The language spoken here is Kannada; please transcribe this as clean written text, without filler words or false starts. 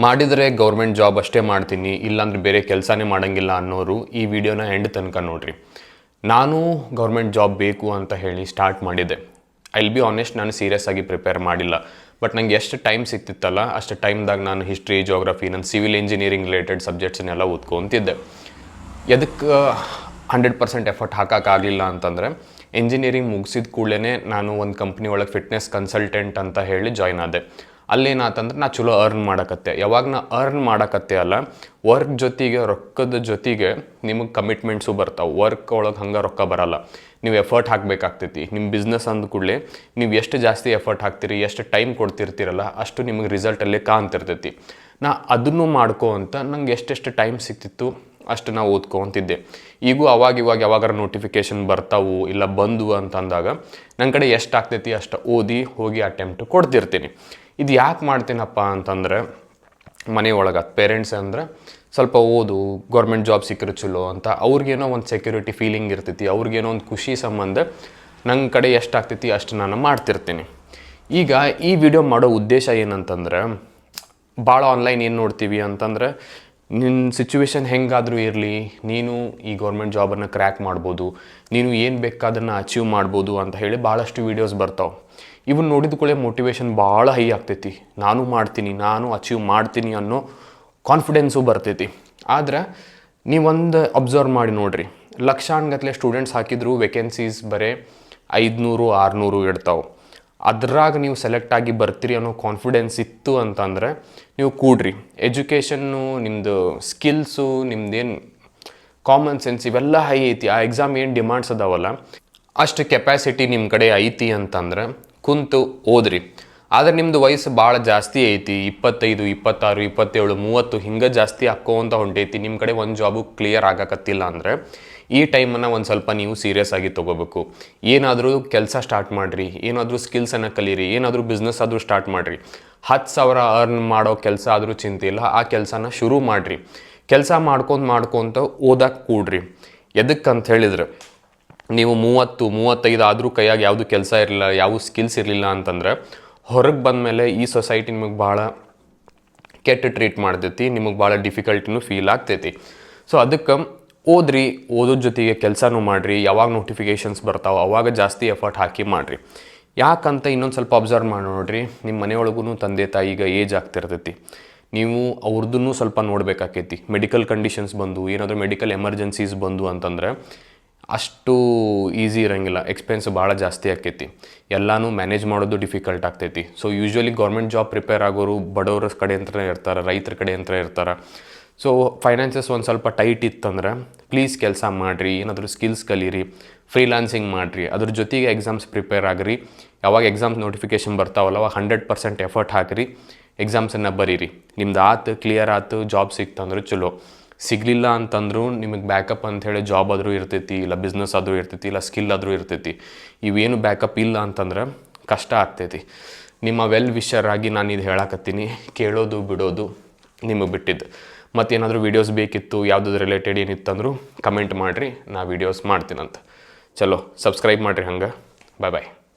ಮಾಡಿದರೆ ಗೌರ್ಮೆಂಟ್ ಜಾಬ್ ಅಷ್ಟೇ ಮಾಡ್ತೀನಿ, ಇಲ್ಲಾಂದ್ರೆ ಬೇರೆ ಕೆಲಸನೇ ಮಾಡೋಂಗಿಲ್ಲ ಅನ್ನೋರು ಈ ವಿಡಿಯೋನ ಎಂಡ್ ತನಕ ನೋಡಿರಿ. ನಾನು ಗೌರ್ಮೆಂಟ್ ಜಾಬ್ ಬೇಕು ಅಂತ ಹೇಳಿ ಸ್ಟಾರ್ಟ್ ಮಾಡಿದ್ದೆ. ಐ ವಿಲ್ ಬಿ ಆನೆಸ್ಟ್, ನಾನು ಸೀರಿಯಸ್ ಆಗಿ ಪ್ರಿಪೇರ್ ಮಾಡಿಲ್ಲ. ಬಟ್ ನಂಗೆ ಎಷ್ಟು ಟೈಮ್ ಸಿಗ್ತಿತ್ತಲ್ಲ ಅಷ್ಟು ಟೈಮ್ದಾಗ ನಾನು ಹಿಸ್ಟ್ರಿ, ಜೋಗ್ರಫಿ, ನನ್ನ ಸಿವಿಲ್ ಇಂಜಿನಿಯರಿಂಗ್ ರಿಲೇಟೆಡ್ ಸಬ್ಜೆಕ್ಟ್ಸನ್ನೆಲ್ಲ ಓದ್ಕೊತಿದ್ದೆ. ಎದಕ್ಕೆ 100% ಎಫರ್ಟ್ ಹಾಕೋಕ್ಕಾಗಲಿಲ್ಲ ಅಂತಂದರೆ, ಇಂಜಿನಿಯರಿಂಗ್ ಮುಗಿಸಿದ ಕೂಡಲೇ ನಾನು ಒಂದು ಕಂಪ್ನಿ ಒಳಗೆ ಫಿಟ್ನೆಸ್ ಕನ್ಸಲ್ಟೆಂಟ್ ಅಂತ ಹೇಳಿ ಜಾಯ್ನ್ ಆದೆ. ಅಲ್ಲೇನಾತಂದ್ರೆ ನಾ ಚಲೋ ಅರ್ನ್ ಮಾಡಕತ್ತೆ. ಯಾವಾಗ ನಾ ಅರ್ನ್ ಮಾಡಕತ್ತೆ ಅಲ್ಲ, ವರ್ಕ್ ಜೊತೆಗೆ ರೊಕ್ಕದ ಜೊತೆಗೆ ನಿಮಗೆ ಕಮಿಟ್ಮೆಂಟ್ಸು ಬರ್ತಾವೆ. ವರ್ಕ್ ಒಳಗೆ ಹಂಗೆ ರೊಕ್ಕ ಬರಲ್ಲ, ನೀವು ಎಫರ್ಟ್ ಹಾಕಬೇಕಾಗ್ತೈತಿ. ನಿಮ್ಮ ಬಿಸ್ನೆಸ್ ಅಂದ ಕೂಡಲೇ ನೀವು ಎಷ್ಟು ಜಾಸ್ತಿ ಎಫರ್ಟ್ ಹಾಕ್ತೀರಿ, ಎಷ್ಟು ಟೈಮ್ ಕೊಡ್ತಿರ್ತೀರಲ್ಲ ಅಷ್ಟು ನಿಮಗೆ ರಿಸಲ್ಟಲ್ಲೇ ಕಾಣ್ತಿರ್ತೈತಿ. ನಾ ಅದನ್ನು ಮಾಡ್ಕೋ ಅಂತ ನಂಗೆ ಎಷ್ಟೆಷ್ಟು ಟೈಮ್ ಸಿಗ್ತಿತ್ತು ಅಷ್ಟು ನಾವು ಓದ್ಕೊತಿದ್ದೆ. ಈಗೂ ಇವಾಗ ಯಾವಾಗಾರ ನೋಟಿಫಿಕೇಷನ್ ಬರ್ತಾವು ಇಲ್ಲ ಬಂದು ಅಂತಂದಾಗ ನನ್ನ ಕಡೆ ಎಷ್ಟು ಆಗ್ತೈತಿ ಅಷ್ಟು ಓದಿ ಹೋಗಿ ಅಟೆಂಪ್ಟ್ ಕೊಡ್ತಿರ್ತೀನಿ. ಇದು ಯಾಕೆ ಮಾಡ್ತೀನಪ್ಪ ಅಂತಂದರೆ, ಮನೆಯೊಳಗೆ ಪೇರೆಂಟ್ಸ್ ಅಂದರೆ ಸ್ವಲ್ಪ ಓದು, ಗೌರ್ಮೆಂಟ್ ಜಾಬ್ ಸಿಕ್ಕರೆ ಚಲೋ ಅಂತ ಅವ್ರಿಗೇನೋ ಒಂದು ಸೆಕ್ಯೂರಿಟಿ ಫೀಲಿಂಗ್ ಇರ್ತೈತಿ, ಅವ್ರಿಗೇನೋ ಒಂದು ಖುಷಿ ಸಂಬಂಧ ನನ್ನ ಕಡೆ ಎಷ್ಟಾಗ್ತೈತಿ ಅಷ್ಟು ನಾನು ಮಾಡ್ತಿರ್ತೀನಿ. ಈಗ ಈ ವಿಡಿಯೋ ಮಾಡೋ ಉದ್ದೇಶ ಏನಂತಂದ್ರೆ, ಭಾಳ ಆನ್ಲೈನ್ ಏನು ನೋಡ್ತೀವಿ ಅಂತಂದ್ರೆ, ನಿನ್ನ ಸಿಚುವೇಶನ್ ಹೆಂಗಾದರೂ ಇರಲಿ, ನೀನು ಈ ಗೌರ್ಮೆಂಟ್ ಜಾಬನ್ನು ಕ್ರ್ಯಾಕ್ ಮಾಡ್ಬೋದು, ನೀನು ಏನು ಬೇಕಾದನ್ನು ಅಚೀವ್ ಮಾಡ್ಬೋದು ಅಂತ ಹೇಳಿ ಭಾಳಷ್ಟು ವೀಡಿಯೋಸ್ ಬರ್ತಾವೆ. ಇವನ್ನ ನೋಡಿದ ಕೂಡಲೇ ಮೋಟಿವೇಶನ್ ಭಾಳ ಹೈ ಆಗ್ತೈತಿ. ನಾನು ಮಾಡ್ತೀನಿ, ನಾನು ಅಚೀವ್ ಮಾಡ್ತೀನಿ ಅನ್ನೋ ಕಾನ್ಫಿಡೆನ್ಸು ಬರ್ತೈತಿ. ಆದ್ರೆ ನೀವೊಂದು ಅಬ್ಸರ್ವ್ ಮಾಡಿ ನೋಡಿರಿ, ಲಕ್ಷಾನ್ಗಟ್ಟಲೆ ಸ್ಟೂಡೆಂಟ್ಸ್ ಹಾಕಿದ್ರು ವೇಕೆನ್ಸೀಸ್ ಬರೀ 500, 600 ಇಡ್ತಾವೆ. ಅದ್ರಾಗ ನೀವು ಸೆಲೆಕ್ಟ್ ಆಗಿ ಬರ್ತೀರಿ ಅನ್ನೋ ಕಾನ್ಫಿಡೆನ್ಸ್ ಇತ್ತು ಅಂತಂದರೆ ನೀವು ಕೂಡ್ರಿ. ಎಜುಕೇಷನ್ನು, ನಿಮ್ಮದು ಸ್ಕಿಲ್ಸು, ನಿಮ್ದೇನು ಕಾಮನ್ ಸೆನ್ಸ್ ಇವೆಲ್ಲ ಹೈ ಐತಿ. ಆ ಎಕ್ಸಾಮ್ ಏನು ಡಿಮಾಂಡ್ಸ್ ಅದಾವಲ್ಲ ಅಷ್ಟು ಕೆಪಾಸಿಟಿ ನಿಮ್ಮ ಕಡೆ ಐತಿ ಅಂತಂದ್ರೆ ಕುಂತು ಓದ್ರಿ. ಆದರೆ ನಿಮ್ಮದು ವಯಸ್ಸು ಭಾಳ ಜಾಸ್ತಿ ಐತಿ, 25, 26, 27, 30 ಹಿಂಗೆ ಜಾಸ್ತಿ ಹಾಕ್ಕೋಂತ ಹೊಂಟೈತಿ, ನಿಮ್ಮ ಕಡೆ ಒಂದು ಜಾಬು ಕ್ಲಿಯರ್ ಆಗಕತ್ತಿಲ್ಲ ಅಂದರೆ ಈ ಟೈಮನ್ನು ಒಂದು ಸ್ವಲ್ಪ ನೀವು ಸೀರಿಯಸ್ ಆಗಿ ತೊಗೋಬೇಕು. ಏನಾದರೂ ಕೆಲಸ ಸ್ಟಾರ್ಟ್ ಮಾಡಿರಿ, ಏನಾದರೂ ಸ್ಕಿಲ್ಸನ್ನು ಕಲೀರಿ, ಏನಾದರೂ ಬಿಸ್ನೆಸ್ ಆದರೂ ಸ್ಟಾರ್ಟ್ ಮಾಡಿರಿ. 10,000 ಅರ್ನ್ ಮಾಡೋ ಕೆಲಸ ಆದರೂ ಚಿಂತೆ ಇಲ್ಲ, ಆ ಕೆಲಸನ ಶುರು ಮಾಡಿರಿ. ಕೆಲಸ ಮಾಡ್ಕೊತ ಓದಕ್ಕೆ ಕೂಡ್ರಿ. ಎದಕ್ಕಂತ ಹೇಳಿದ್ರೆ, ನೀವು 30, 35 ಆದರೂ ಕೈಯಾಗಿ ಯಾವುದು ಕೆಲಸ ಇರಲಿಲ್ಲ, ಯಾವ ಸ್ಕಿಲ್ಸ್ ಇರಲಿಲ್ಲ ಅಂತಂದ್ರೆ ಹೊರಗೆ ಬಂದಮೇಲೆ ಈ ಸೊಸೈಟಿ ನಿಮಗೆ ಭಾಳ ಕೆಟ್ಟ ಟ್ರೀಟ್ ಮಾಡ್ತೈತಿ, ನಿಮಗೆ ಭಾಳ ಡಿಫಿಕಲ್ಟಿನೂ ಫೀಲ್ ಆಗ್ತೈತಿ. ಸೊ ಅದಕ್ಕೆ ಓದ್ರಿ, ಓದೋದ್ರ ಜೊತೆಗೆ ಕೆಲಸನೂ ಮಾಡಿರಿ. ಯಾವಾಗ ನೋಟಿಫಿಕೇಷನ್ಸ್ ಬರ್ತಾವೆ ಅವಾಗ ಜಾಸ್ತಿ ಎಫರ್ಟ್ ಹಾಕಿ ಮಾಡಿರಿ. ಯಾಕಂತ ಇನ್ನೊಂದು ಸ್ವಲ್ಪ ಅಬ್ಸರ್ವ್ ಮಾಡಿ ನೋಡಿರಿ, ನಿಮ್ಮ ಮನೆಯೊಳಗೂ ತಂದೆ ತಾಯಿಗೆ ಏಜ್ ಆಗ್ತಿರ್ತೈತಿ, ನೀವು ಅವ್ರದ್ದೂ ಸ್ವಲ್ಪ ನೋಡಬೇಕಾಕೈತಿ. ಮೆಡಿಕಲ್ ಕಂಡೀಷನ್ಸ್ ಬಂದು, ಏನಾದರೂ ಮೆಡಿಕಲ್ ಎಮರ್ಜೆನ್ಸೀಸ್ ಬಂದು ಅಂತಂದರೆ ಅಷ್ಟು ಈಸಿ ಇರೋಂಗಿಲ್ಲ, ಎಕ್ಸ್ಪೆನ್ಸ್ ಭಾಳ ಜಾಸ್ತಿ ಆಕೈತಿ, ಎಲ್ಲನೂ ಮ್ಯಾನೇಜ್ ಮಾಡೋದು ಡಿಫಿಕಲ್ಟ್ ಆಗ್ತೈತಿ. So usually government job prepare ಆಗೋರು ಬಡವ್ರ ಕಡೆ ಅಂತಲೇ ಇರ್ತಾರೆ, ರೈತರ ಕಡೆ ಅಂತ ಇರ್ತಾರೆ. ಸೊ ಫೈನಾನ್ಸಸ್ ಒಂದು ಸ್ವಲ್ಪ ಟೈಟ್ ಇತ್ತಂದ್ರೆ ಪ್ಲೀಸ್ ಕೆಲಸ ಮಾಡಿರಿ, ಏನಾದರೂ ಸ್ಕಿಲ್ಸ್ ಕಲೀರಿ, ಫ್ರೀಲಾನ್ಸಿಂಗ್ ಮಾಡಿರಿ, ಅದ್ರ ಜೊತೆಗೆ ಎಕ್ಸಾಮ್ಸ್ ಪ್ರಿಪೇರ್ ಆಗಿರಿ. ಯಾವಾಗ ಎಕ್ಸಾಮ್ಸ್ ನೋಟಿಫಿಕೇಷನ್ ಬರ್ತಾವಲ್ಲ ಅವಾಗ 100% ಎಫರ್ಟ್ ಹಾಕಿರಿ, ಎಕ್ಸಾಮ್ಸನ್ನು ಬರೀರಿ. ನಿಮ್ದು ಕ್ಲಿಯರ್ ಆಯ್ತು, ಜಾಬ್ ಸಿಕ್ತಂದ್ರೆ ಚಲೋ, ಸಿಗಲಿಲ್ಲ ಅಂತಂದ್ರೂ ನಿಮಗೆ ಬ್ಯಾಕಪ್ ಅಂಥೇಳಿ ಜಾಬ್ ಆದರೂ ಇರ್ತೈತಿ, ಇಲ್ಲ ಬಿಸ್ನೆಸ್ ಆದರೂ ಇರ್ತೈತಿ, ಇಲ್ಲ ಸ್ಕಿಲ್ ಆದರೂ ಇರ್ತೈತಿ. ಇವೇನು ಬ್ಯಾಕಪ್ ಇಲ್ಲ ಅಂತಂದ್ರೆ ಕಷ್ಟ ಆಗ್ತೈತಿ. ನಿಮ್ಮ ವೆಲ್ ವಿಷರ್ ಆಗಿ ನಾನು ಇದು ಹೇಳಕತ್ತೀನಿ, ಕೇಳೋದು ಬಿಡೋದು ನಿಮಗೆ ಬಿಟ್ಟಿದ್ದು. ಮತ್ತೇನಾದರೂ ವೀಡಿಯೋಸ್ ಬೇಕಿತ್ತು, ಯಾವುದಾದ್ರು ರಿಲೇಟೆಡ್ ಏನಿತ್ತಂದ್ರೂ ಕಮೆಂಟ್ ಮಾಡಿರಿ, ನಾ ವೀಡಿಯೋಸ್ ಮಾಡ್ತೀನಂತ. ಚಲೋ ಸಬ್ಸ್ಕ್ರೈಬ್ ಮಾಡಿರಿ. ಹಂಗೆ ಬಾಯ್.